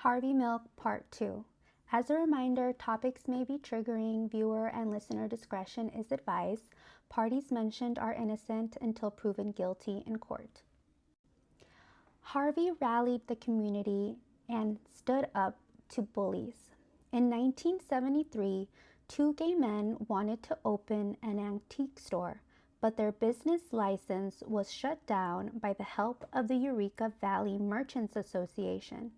Harvey Milk Part 2. As a reminder, topics may be triggering. Viewer and listener discretion is advised. Parties mentioned are innocent until proven guilty in court. Harvey rallied the community and stood up to bullies. In 1973, two gay men wanted to open an antique store, but their business license was shut down by the help of the Eureka Valley Merchants Association.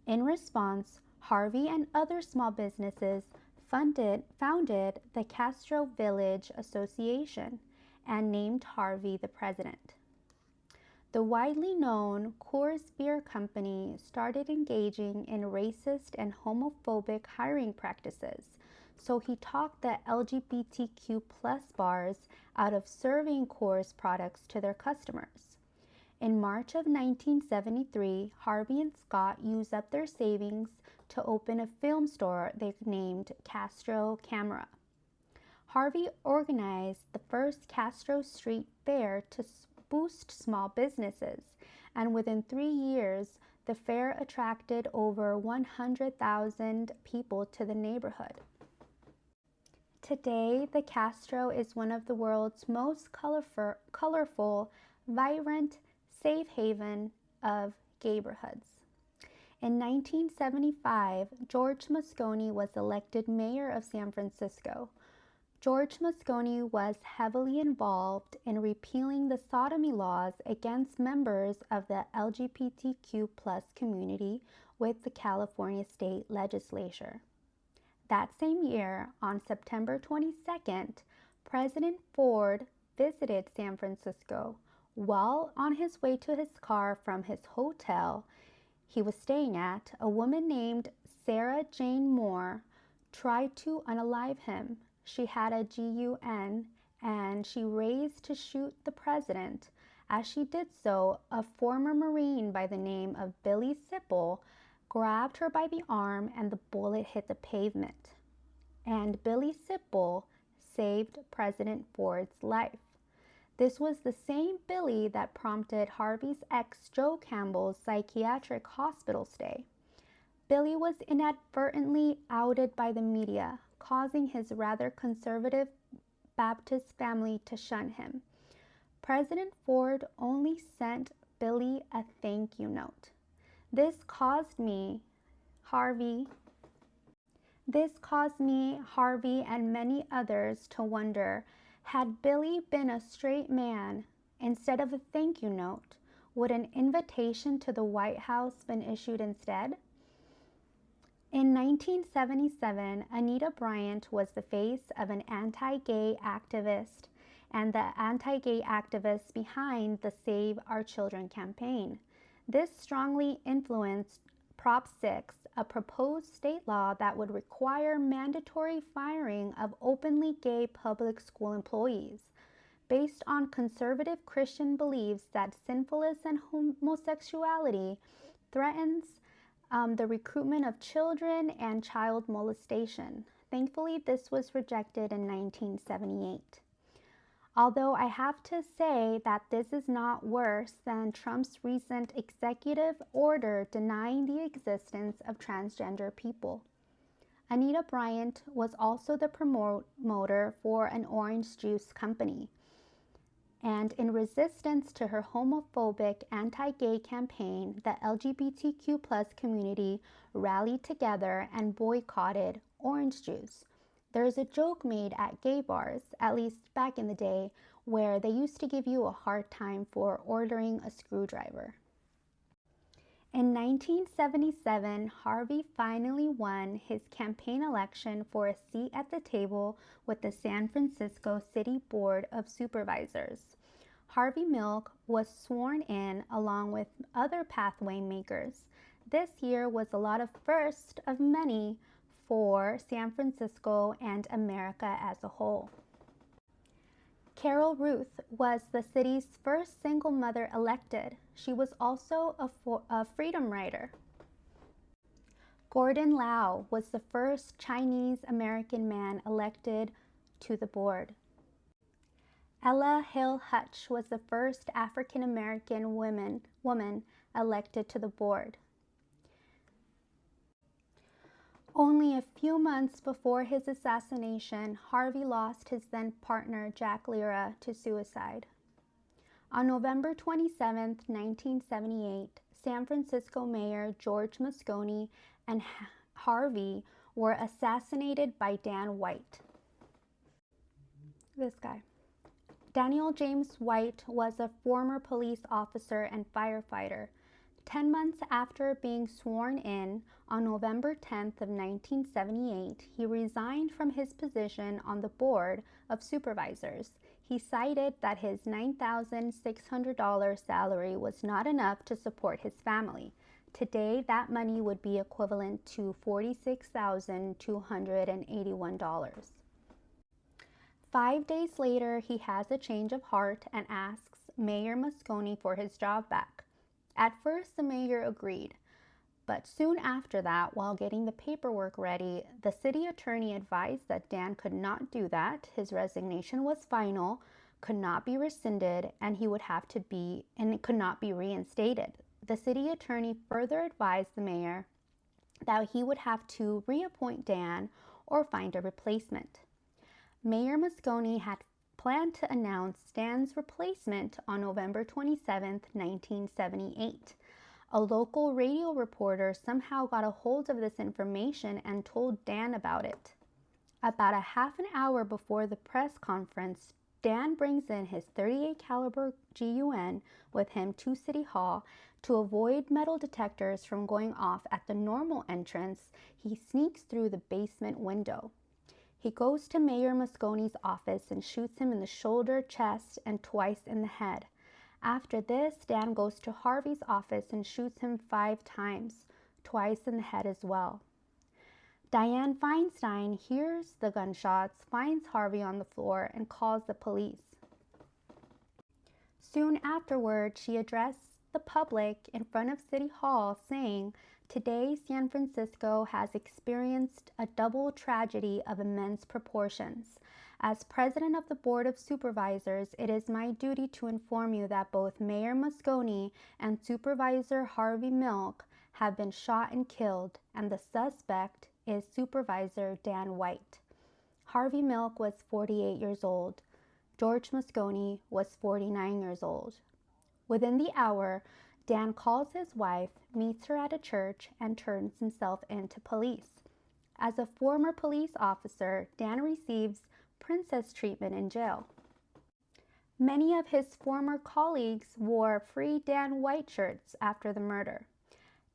In response, Harvey and other small businesses founded the Castro Village Association and named Harvey the president. The widely known Coors Beer Company started engaging in racist and homophobic hiring practices, so he talked the LGBTQ+ bars out of serving Coors products to their customers. In March of 1973, Harvey and Scott used up their savings to open a film store they named Castro Camera. Harvey organized the first Castro Street Fair to boost small businesses, and within 3 years, the fair attracted over 100,000 people to the neighborhood. Today, the Castro is one of the world's most colorful, vibrant, safe haven of gayborhoods. In 1975, George Moscone was elected mayor of San Francisco. George Moscone was heavily involved in repealing the sodomy laws against members of the LGBTQ+ community with the California State Legislature. That same year, on September 22nd, President Ford visited San Francisco. While on his way to his car from his hotel he was staying at, a woman named Sarah Jane Moore tried to unalive him. She had a gun and she raised to shoot the president. As she did so, a former Marine by the name of Billy Sipple grabbed her by the arm and the bullet hit the pavement. And Billy Sipple saved President Ford's life. This was the same Billy that prompted Harvey's ex Joe Campbell's psychiatric hospital stay. Billy was inadvertently outed by the media, causing his rather conservative Baptist family to shun him. President Ford only sent Billy a thank you note. This caused me, Harvey, and many others to wonder, had Billy been a straight man, instead of a thank you note, would an invitation to the White House been issued instead? In 1977, Anita Bryant was the face of an anti-gay activist and the anti-gay activists behind the Save Our Children campaign. This strongly influenced Prop 6, a proposed state law that would require mandatory firing of openly gay public school employees, based on conservative Christian beliefs that sinfulness and homosexuality threatens the recruitment of children and child molestation. Thankfully, this was rejected in 1978. Although I have to say that this is not worse than Trump's recent executive order denying the existence of transgender people. Anita Bryant was also the promoter for an orange juice company. And in resistance to her homophobic anti-gay campaign, the LGBTQ+ community rallied together and boycotted orange juice. There's a joke made at gay bars, at least back in the day, where they used to give you a hard time for ordering a screwdriver. In 1977, Harvey finally won his campaign election for a seat at the table with the San Francisco City Board of Supervisors. Harvey Milk was sworn in along with other pathway makers. This year was a lot of first of many for San Francisco and America as a whole. Carol Ruth was the city's first single mother elected. She was also a freedom rider. Gordon Lau was the first Chinese American man elected to the board. Ella Hill Hutch was the first African American woman elected to the board. Only a few months before his assassination, Harvey lost his then partner Jack Lira to suicide. On November 27, 1978, San Francisco Mayor George Moscone and Harvey were assassinated by Dan White. This guy. Daniel James White was a former police officer and firefighter. 10 months after being sworn in on November 10th of 1978, he resigned from his position on the Board of Supervisors. He cited that his $9,600 salary was not enough to support his family. Today, that money would be equivalent to $46,281. 5 days later, he has a change of heart and asks Mayor Moscone for his job back. At first, the mayor agreed, but soon after that, while getting the paperwork ready, the city attorney advised that Dan could not do that. His resignation was final, could not be rescinded, and it could not be reinstated. The city attorney further advised the mayor that he would have to reappoint Dan or find a replacement. Mayor Moscone had planned to announce Dan's replacement on November 27, 1978. A local radio reporter somehow got a hold of this information and told Dan about it. About a half an hour before the press conference, Dan brings in his .38 caliber gun with him to City Hall. To avoid metal detectors from going off at the normal entrance, he sneaks through the basement window. He goes to Mayor Moscone's office and shoots him in the shoulder, chest, and twice in the head. After this, Dan goes to Harvey's office and shoots him 5 times, twice in the head as well. Diane Feinstein hears the gunshots, finds Harvey on the floor, and calls the police. Soon afterward, she addressed the public in front of City Hall saying, "Today, San Francisco has experienced a double tragedy of immense proportions. As president of the Board of Supervisors, it is my duty to inform you that both Mayor Moscone and Supervisor Harvey Milk have been shot and killed, and the suspect is Supervisor Dan White." Harvey Milk was 48 years old. George Moscone was 49 years old. Within the hour, Dan calls his wife, meets her at a church, and turns himself in to police. As a former police officer, Dan receives princess treatment in jail. Many of his former colleagues wore Free Dan White shirts after the murder.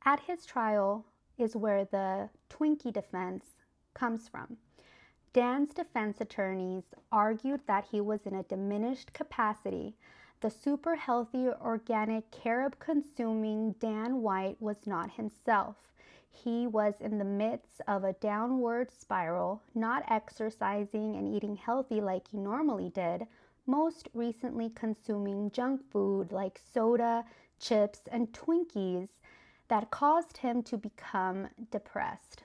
At his trial is where the Twinkie defense comes from. Dan's defense attorneys argued that he was in a diminished capacity. The super healthy, organic, carob-consuming Dan White was not himself. He was in the midst of a downward spiral, not exercising and eating healthy like he normally did, most recently consuming junk food like soda, chips, and Twinkies that caused him to become depressed.